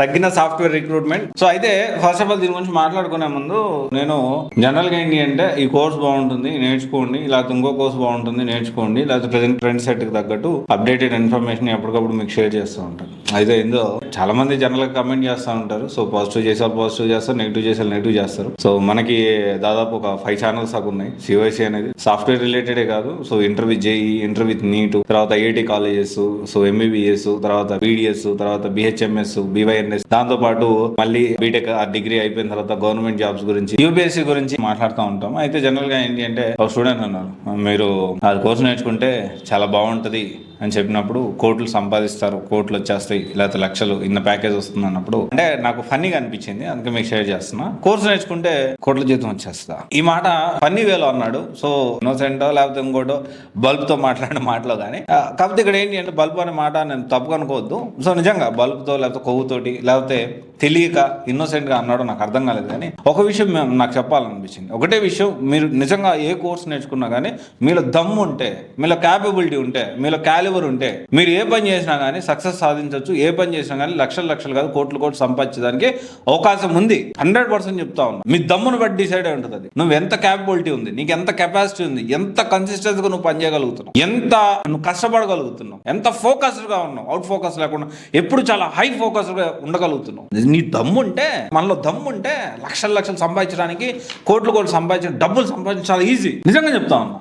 తగ్గిన software recruitment. So అయితే first of all దీని గురించి మాట్లాడుకునే ముందు నేను జనరల్ గా ఏంటి అంటే ఈ కోర్స్ బాగుంటుంది నేర్చుకోండి, లేకపోతే ఇంకో కోర్స్ బాగుంటుంది నేర్చుకోండి, లేకపోతే ప్రెసెంట్ ట్రెండ్ సెట్ కి తగ్గట్టు అప్డేటెడ్ ఇన్ఫర్మేషన్ ఎప్పటికప్పుడు మీకు షేర్ చేస్తూ ఉంటాను. అయితే ఇందులో చాలా మంది జనరల్ గా కమెంట్ చేస్తూ ఉంటారు. సో పాజిటివ్ చేసారు పాజిటివ్ చేస్తారు, నెగిటివ్ చేసారు నెగిటివ్ చేస్తారు. సో మనకి దాదాపు ఒక 5 ఛానల్స్ దాకా ఉన్నాయి. సివైసి అనేది సాఫ్ట్వేర్ రిలేటెడే కాదు. So inter with JEE, inter with NEET, తర్వాత ఐఐటి కాలేజెస్, సో ఎంబీబీఎస్, తర్వాత బీడిఎస్, తర్వాత బిహెచ్ఎంఎస్, బివైఎన్ఎస్, దాంతో పాటు మళ్ళీ బీటెక్ డిగ్రీ అయిపోయిన తర్వాత గవర్నమెంట్ జాబ్స్ గురించి, యూపీఎస్సీ గురించి మాట్లాడుతూ ఉంటాం. అయితే జనరల్ గా ఏంటి అంటే ఒక స్టూడెంట్ అన్నారు, మీరు ఆ కోర్సు నేర్చుకుంటే చాలా బాగుంటది అని చెప్పినప్పుడు కోట్లు సంపాదిస్తారు, కోట్లు వచ్చేస్తాయి, లేకపోతే లక్షలు ఇన్న ప్యాకేజ్ వస్తుంది అన్నప్పుడు అంటే నాకు ఫన్నీగా అనిపించింది, అందుకే మీకు షేర్ చేస్తున్నా. కోర్సు నేర్చుకుంటే కోట్ల జీతం వచ్చేస్తా, ఈ మాట ఫన్నీ వేలో అన్నాడు. సో ఇన్నోసెంటో లేకపోతే ఇంకోటో బల్బ్ తో మాట్లాడిన మాటలో కానీ, కాకపోతే ఇక్కడ ఏంటి అంటే బల్బ్ అనే మాట నేను తప్పు అనుకోవద్దు. సో నిజంగా బల్బ్ తో లేకపోతే కొవ్వుతోటి లేకపోతే తెలియక ఇన్నోసెంట్ గా అన్నాడో నాకు అర్థం కాలేదు. కానీ ఒక విషయం నాకు చెప్పాలనిపించింది. ఒకటే విషయం, మీరు నిజంగా ఏ కోర్స్ నేర్చుకున్నా కానీ మీలో దమ్ము ఉంటే, మీలో క్యాపబిలిటీ ఉంటే, మీలో క్యాలిబర్ ఉంటే, మీరు ఏ పని చేసినా కానీ సక్సెస్ సాధించవచ్చు. ఏ పని చేసినా కానీ లక్షలు కాదు కోట్లు సంపాదించడానికి అవకాశం ఉంది. 100% చెప్తా ఉన్నా. మీ దమ్మును బట్టి డిసైడ్ అయి ఉంటుంది అది. నువ్వు ఎంత క్యాపబిలిటీ ఉంది, నీకు ఎంత కెపాసిటీ ఉంది, ఎంత కన్సిస్టెన్సీగా నువ్వు పని చేయగలుగుతున్నావు, ఎంత నువ్వు కష్టపడగలుగుతున్నావు, ఎంత ఫోకస్డ్ గా ఉన్నావు, అవుట్ ఫోకస్ లేకుండా ఎప్పుడు చాలా హై ఫోకస్డ్ గా ఉండగలుగుతున్నావు. నీ దమ్ముంటే, మనలో దమ్ముంటే లక్షలు సంపాదించడానికి, కోట్లు సంపాదించడానికి, డబ్బులు సంపాదించడం చాలా ఈజీ. నిజంగా చెప్తా ఉన్నా.